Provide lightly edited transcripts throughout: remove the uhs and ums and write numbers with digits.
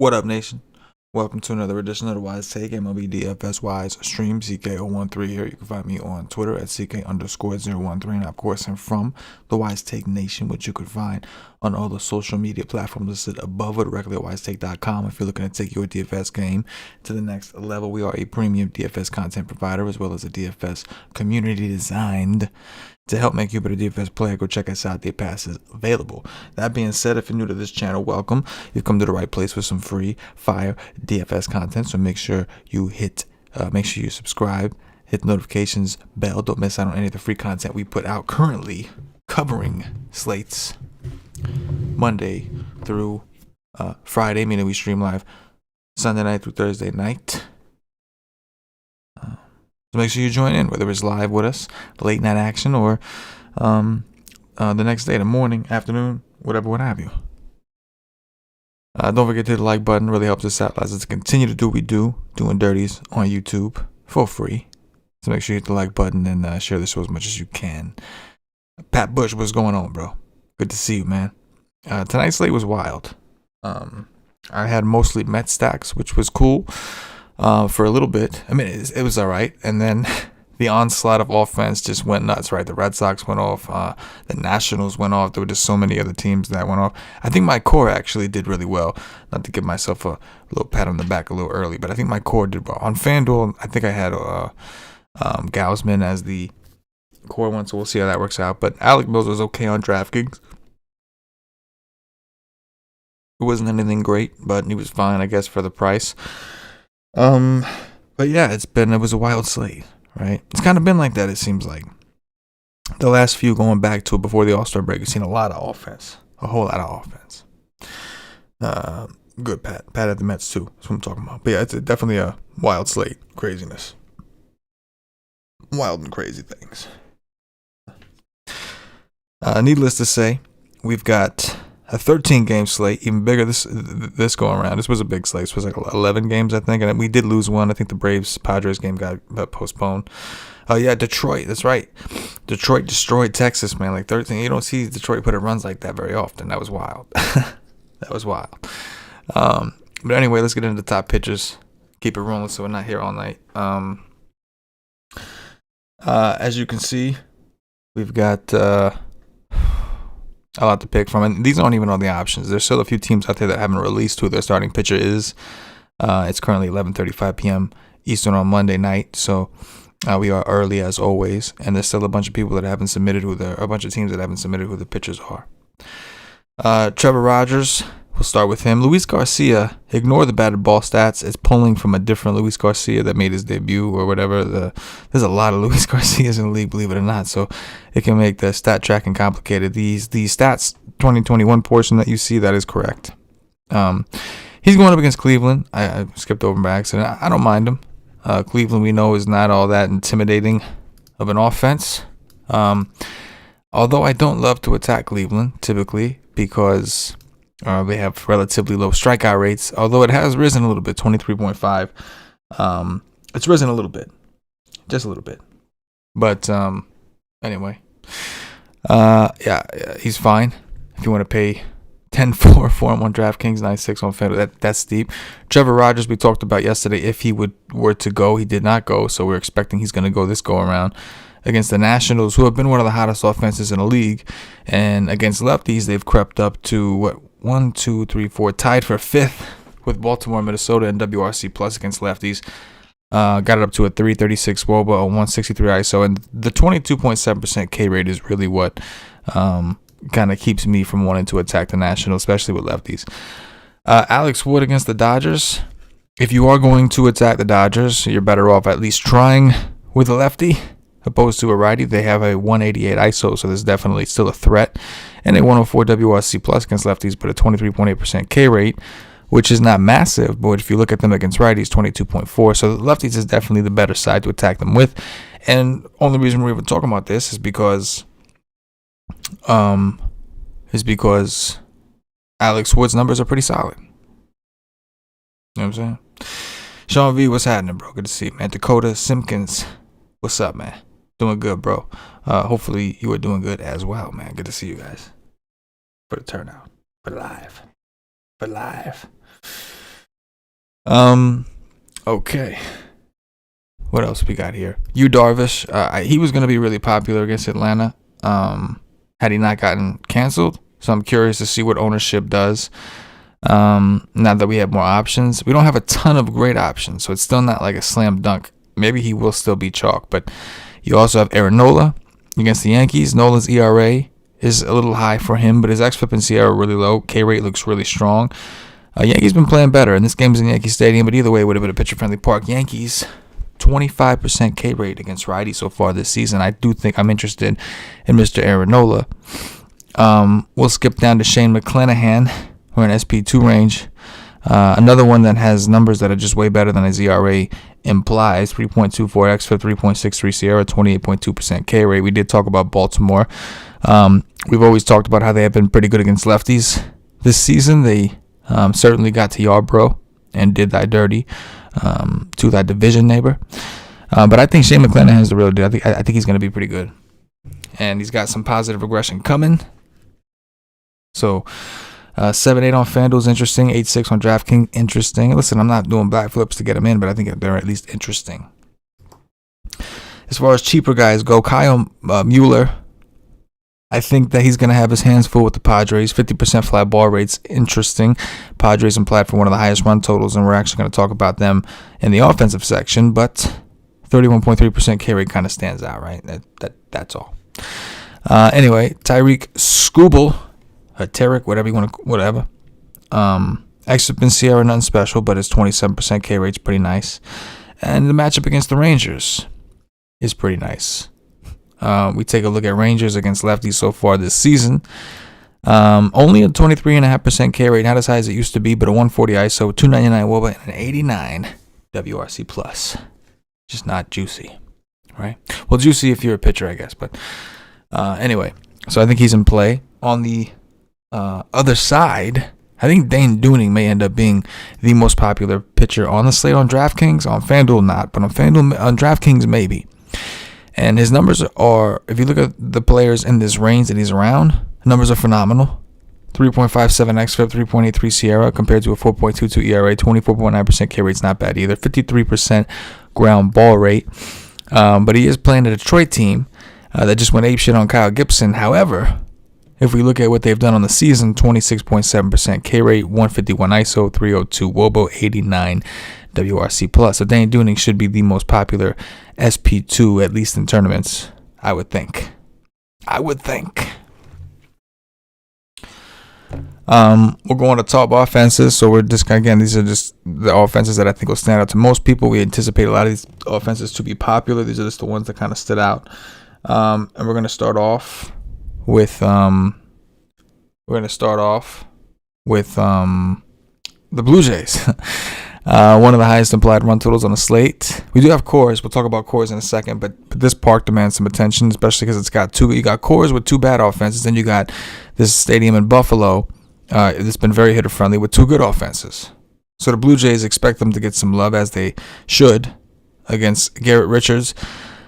What up, nation? Welcome to another edition of the WiseTake MLB DFS Wise Stream, CK013 here. You can find me on Twitter at CK_013, and of course I'm from the WiseTake Nation, which you can find on all the social media platforms listed above or directly at wisetake.com. If you're looking to take your DFS game to the next level, we are a premium DFS content provider as well as a DFS community designed to help make you a better DFS player. Go check us out. The pass is available. That being said, if you're new to this channel, welcome. You've come to the right place with some free fire DFS content. So make sure you subscribe, hit the notifications bell. Don't miss out on any of the free content we put out currently covering slates Monday through Friday, meaning we stream live Sunday night through Thursday night. So make sure you join in, whether it's live with us, late night action, or the next day, the morning, afternoon, whatever, what have you. Don't forget to hit the like button. Really helps us out. Allows us to continue to do what we do, doing dirties on YouTube for free. So make sure you hit the like button and share the show as much as you can. Pat Bush, what's going on, bro? Good to see you, man. Tonight's slate was wild. I had mostly Met stacks, which was cool. For a little bit. I mean, it was all right. And then the onslaught of offense just went nuts, right? The Red Sox went off. The Nationals went off. There were just so many other teams that went off. I think my core actually did really well. Not to give myself a little pat on the back a little early, but I think my core did well. On FanDuel, I think I had Gausman as the core one, so we'll see how that works out. But Alec Mills was okay on DraftKings. It wasn't anything great, but he was fine, I guess, for the price. But yeah, it was a wild slate, right? It's kind of been like that, it seems like. The last few going back to before the All-Star break, you've seen a lot of offense. A whole lot of offense. Good Pat at the Mets too. That's what I'm talking about. But yeah, it's definitely a wild slate. Craziness. Wild and crazy things. Needless to say, we've got a 13-game slate, even bigger this going around. This was a big slate. This was like 11 games, I think, and we did lose one. I think the Braves-Padres game got postponed. Yeah, Detroit. That's right. Detroit destroyed Texas, man. Like 13. You don't see Detroit put it runs like that very often. That was wild. That was wild. But anyway, let's get into the top pitchers. Keep it rolling so we're not here all night. As you can see, we've got a lot to pick from, and these aren't even all the options. There's still a few teams out there that haven't released who their starting pitcher is. It's currently 11:35 p.m. Eastern on Monday night, so we are early as always, and there's still a bunch of people that haven't submitted a bunch of teams that haven't submitted who the pitchers are. Trevor Rogers, we'll start with him. Luis Garcia, ignore the batted ball stats. It's pulling from a different Luis Garcia that made his debut or whatever. There's a lot of Luis Garcias in the league, believe it or not, so it can make the stat tracking complicated. These stats 2021 portion that you see, that is correct. He's going up against Cleveland. I skipped over him by accident. I don't mind him. Cleveland, we know, is not all that intimidating of an offense. Although I don't love to attack Cleveland typically because they have relatively low strikeout rates, although it has risen a little bit, 23.5. It's risen a little bit, just a little bit. But anyway, yeah, he's fine. If you want to pay 10-4 for him on DraftKings, 9-6 on FanDuel, that's steep. Trevor Rogers, we talked about yesterday. If he were to go, he did not go, so we're expecting he's going to go this go around against the Nationals, who have been one of the hottest offenses in the league. And against lefties, they've crept up to 1, 2, 3, 4, tied for 5th with Baltimore, Minnesota, and WRC plus against lefties. Got it up to a 336 WOBA, a 163 ISO, and the 22.7% K rate is really what kind of keeps me from wanting to attack the Nationals, especially with lefties. Alex Wood against the Dodgers. If you are going to attack the Dodgers, you're better off at least trying with a lefty opposed to a righty. They have a 188 ISO, so there's definitely still a threat, and a 104 WRC plus against lefties, but a 23.8% K rate, which is not massive, but if you look at them against righties, 22.4. So the lefties is definitely the better side to attack them with. And only reason we're even talking about this is because Alex Wood's numbers are pretty solid. You know what I'm saying? Sean V, what's happening, bro? Good to see you, man. Dakota Simpkins, what's up, man? Doing good, bro. Hopefully you are doing good as well, man. Good to see you guys. For the turnout. For live. Okay. What else we got here? Yu Darvish. He was going to be really popular against Atlanta. Had he not gotten canceled. So I'm curious to see what ownership does. Now that we have more options, we don't have a ton of great options, so it's still not like a slam dunk. Maybe he will still be chalk, but you also have Aaron Nola against the Yankees. Nola's ERA is a little high for him, but his xFIP and Sierra are really low. K rate looks really strong. Yankees been playing better, and this game's in Yankee Stadium, but either way, it would have been a pitcher-friendly park. Yankees 25% K rate against righties so far this season. I do think I'm interested in Mr. Aaron Nola. We'll skip down to Shane McClanahan. We're in SP2 range. Another one that has numbers that are just way better than his ERA implies. 3.24 xFIP, 3.63 Sierra, 28.2% K rate. We did talk about Baltimore. We've always talked about how they have been pretty good against lefties this season. They certainly got to Yarbrough and did that dirty to that division neighbor. But I think Shane McClanahan is the real deal. I think he's going to be pretty good. And he's got some positive regression coming. So 7-8 on FanDuel is interesting. 8-6 on DraftKings, interesting. Listen, I'm not doing backflips to get them in, but I think they're at least interesting. As far as cheaper guys go, Kyle Mueller, I think that he's going to have his hands full with the Padres. 50% fly ball rates, interesting. Padres implied for one of the highest run totals, and we're actually going to talk about them in the offensive section, but 31.3% K rate kind of stands out, right? That's all. Anyway, Tyreek Skubal, Tarek, whatever you want to, whatever. xFIP and Sierra, nothing special, but his 27% K rate's pretty nice. And the matchup against the Rangers is pretty nice. We take a look at Rangers against lefties so far this season. Only a 23.5% K rate, not as high as it used to be, but a 140 ISO, 299 WOBA, and an 89 WRC plus. Just not juicy, right? Well, juicy if you're a pitcher, I guess. But anyway, so I think he's in play. On the other side, I think Dane Dooning may end up being the most popular pitcher on the slate on DraftKings. On FanDuel, not, but on DraftKings, maybe. And his numbers are, if you look at the players in this range that he's around, numbers are phenomenal. 3.57 xFIP, 3.83 Sierra compared to a 4.22 ERA, 24.9% K rate's not bad either. 53% ground ball rate. But he is playing a Detroit team that just went apeshit on Kyle Gibson. However, if we look at what they've done on the season, 26.7% K rate, 151 ISO, 302 WOBO, 89 WRC plus. So Dane Dooning should be the most popular SP2, at least in tournaments, I would think. We'll go on to top offenses. So we're just, again, these are just the offenses that I think will stand out to most people. We anticipate a lot of these offenses to be popular. These are just the ones that kind of stood out. And we're going to start off with the Blue Jays. One of the highest implied run totals on the slate. We do have Coors. We'll talk about Coors in a second, but this park demands some attention, especially because it's got you got Coors with two bad offenses, then you got this stadium in Buffalo. It's been very hitter friendly with two good offenses. So the Blue Jays expect them to get some love, as they should, against Garrett Richards,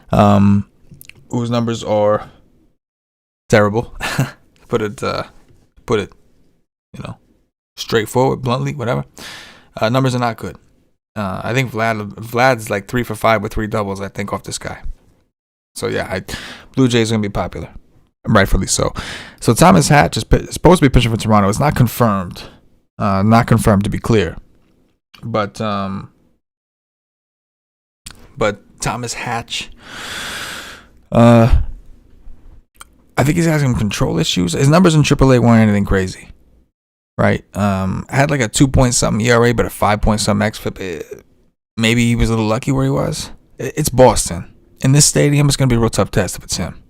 whose numbers are terrible. put it straightforward, bluntly, whatever. Numbers are not good. I think Vlad's like 3 for 5 with 3 doubles, I think, off this guy. So yeah, Blue Jays are gonna be popular, rightfully so. So Thomas Hatch is supposed to be pitching for Toronto. It's not confirmed. To be clear, but Thomas Hatch, I think he's having some control issues. His numbers in AAA weren't anything crazy. Right, had like a 2-point-something ERA, but a 5-point-something xFIP. Maybe he was a little lucky where he was. It's Boston. In this stadium, it's going to be a real tough test if it's him.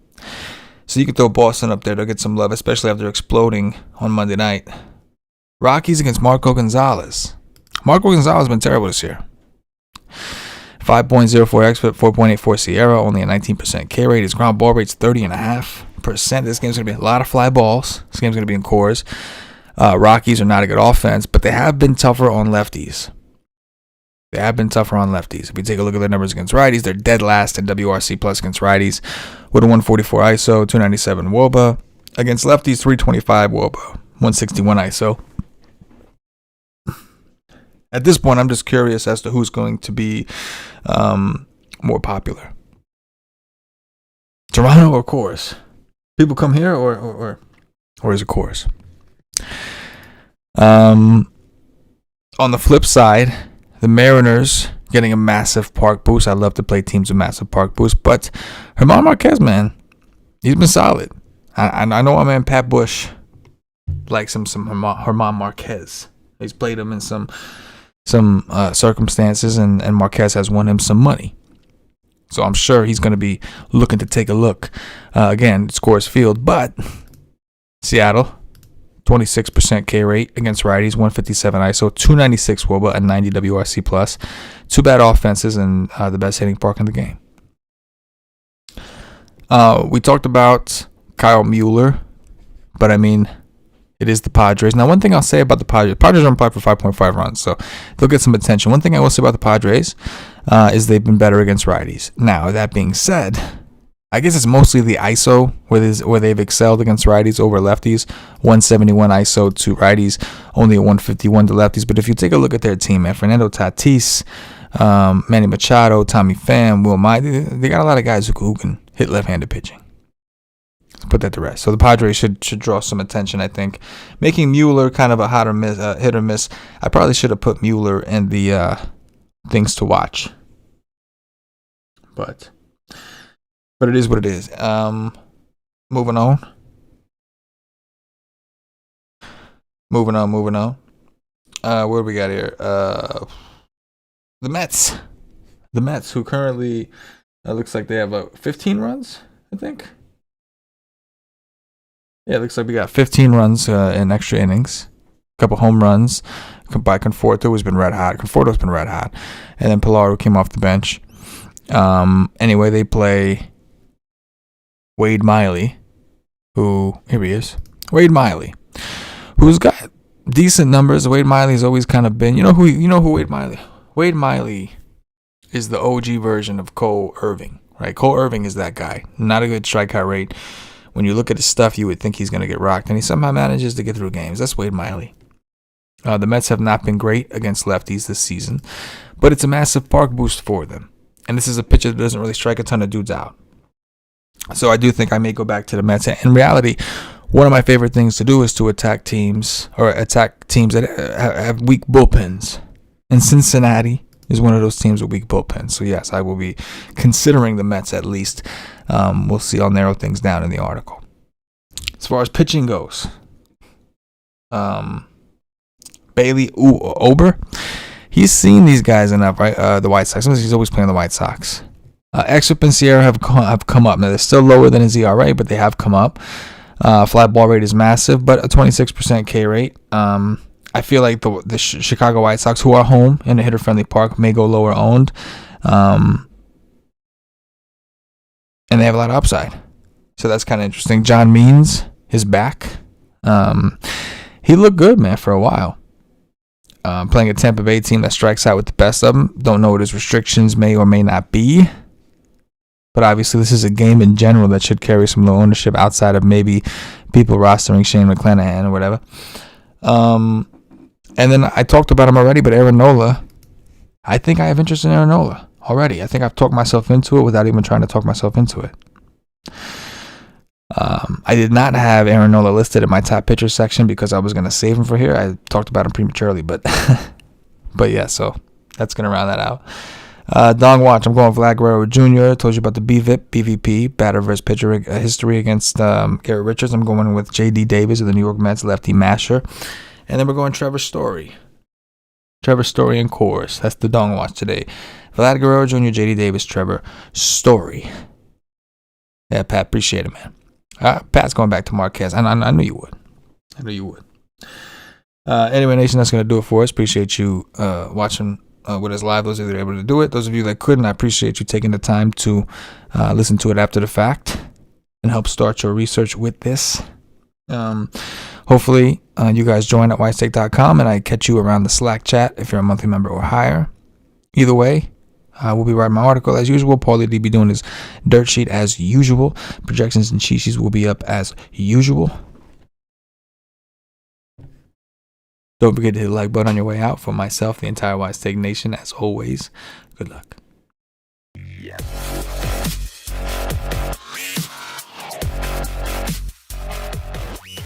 So you can throw Boston up there. They'll get some love, especially after exploding on Monday night. Rockies against Marco Gonzalez. Marco Gonzalez has been terrible this year. 5.04 xFIP, 4.84 Sierra, only a 19% K rate. His ground ball rate's 30.5%. This game's going to be a lot of fly balls. This game's going to be in Coors. Rockies are not a good offense, but they have been tougher on lefties. If you take a look at their numbers against righties, they're dead last in WRC plus against righties with a 144 ISO, 297 WOBA. Against lefties, 325 WOBA, 161 ISO. At this point, I'm just curious as to who's going to be more popular. Toronto or Coors? People come here or is it Coors? On the flip side, the Mariners getting a massive park boost. I love to play teams with massive park boost, but German Marquez, man, he's been solid. I know our man Pat Bush likes him some German Marquez. He's played him in some circumstances, and Marquez has won him some money. So I'm sure he's going to be looking to take a look. Again, it's Coors Field, but Seattle, 26% K rate against righties, 157 ISO, 296 WOBA, and 90 WRC plus. Two bad offenses and the best hitting park in the game. We talked about Kyle Mueller, but I mean, it is the Padres. Now, one thing I'll say about the Padres are on par for 5.5 runs, so they'll get some attention. One thing I will say about the Padres is they've been better against righties. Now, that being said, I guess it's mostly the ISO where they've excelled against righties over lefties. 171 ISO to righties, only a 151 to lefties. But if you take a look at their team, man, Fernando Tatis, Manny Machado, Tommy Pham, Will Miley, they got a lot of guys who can hit left-handed pitching. Let's put that to rest. So the Padres should draw some attention, I think. Making Mueller kind of a hit or miss. I probably should have put Mueller in the things to watch. But it is what it is. Moving on. What do we got here? The Mets. The Mets, who currently looks like they have 15 runs, I think. Yeah, it looks like we got 15 runs in extra innings. A couple home runs by Conforto, who's been red hot. Conforto's been red hot. And then Pilar, who came off the bench. Anyway, they play Wade Miley, here he is. Wade Miley, who's got decent numbers. Wade Miley's always kind of been, you know who Wade Miley? Wade Miley is the OG version of Cole Irvin, right? Cole Irvin is that guy. Not a good strikeout rate. When you look at his stuff, you would think he's going to get rocked, and he somehow manages to get through games. That's Wade Miley. The Mets have not been great against lefties this season, but it's a massive park boost for them. And this is a pitcher that doesn't really strike a ton of dudes out. So I do think I may go back to the Mets. In reality, one of my favorite things to do is to attack teams that have weak bullpens. And Cincinnati is one of those teams with weak bullpens. So yes, I will be considering the Mets at least. We'll see. I'll narrow things down in the article. As far as pitching goes, Bailey Ober, he's seen these guys enough, right? The White Sox. He's always playing the White Sox. Xrip and Sierra have come up. Now, they're still lower than his ERA, but they have come up. Fly ball rate is massive, but a 26% K rate. I feel like the Chicago White Sox, who are home in a hitter-friendly park, may go lower owned. And they have a lot of upside. So that's kind of interesting. John Means is back. He looked good, man, for a while. Playing a Tampa Bay team that strikes out with the best of them. Don't know what his restrictions may or may not be. But obviously, this is a game in general that should carry some low ownership outside of maybe people rostering Shane McClanahan or whatever. And then I talked about him already, but Aaron Nola, I think I have interest in Aaron Nola already. I think I've talked myself into it without even trying to talk myself into it. I did not have Aaron Nola listed in my top pitcher section because I was going to save him for here. I talked about him prematurely, but yeah, so that's going to round that out. Dong Watch, I'm going Vlad Guerrero Jr. Told you about the BVP, batter versus pitcher history against Garrett Richards. I'm going with J.D. Davis of the New York Mets, lefty masher. And then we're going Trevor Story. Trevor Story and Coors. That's the Dong Watch today. Vlad Guerrero Jr., J.D. Davis, Trevor Story. Yeah, Pat, appreciate it, man. Pat's going back to Marquez. I knew you would. Anyway, Nation, that's going to do it for us. Appreciate you watching with us live. Those of you that are able to do it. Those of you that couldn't, I appreciate you taking the time to listen to it after the fact and help start your research with this. Hopefully, you guys join at WiseTake.com and I catch you around the Slack chat if you're a monthly member or higher. Either way, we'll be writing my article as usual. Paulie D be doing his dirt sheet as usual. Projections and cheat sheets will be up as usual. Don't forget to hit the like button on your way out. For myself, the entire WiseTake Nation, as always, good luck. Yeah.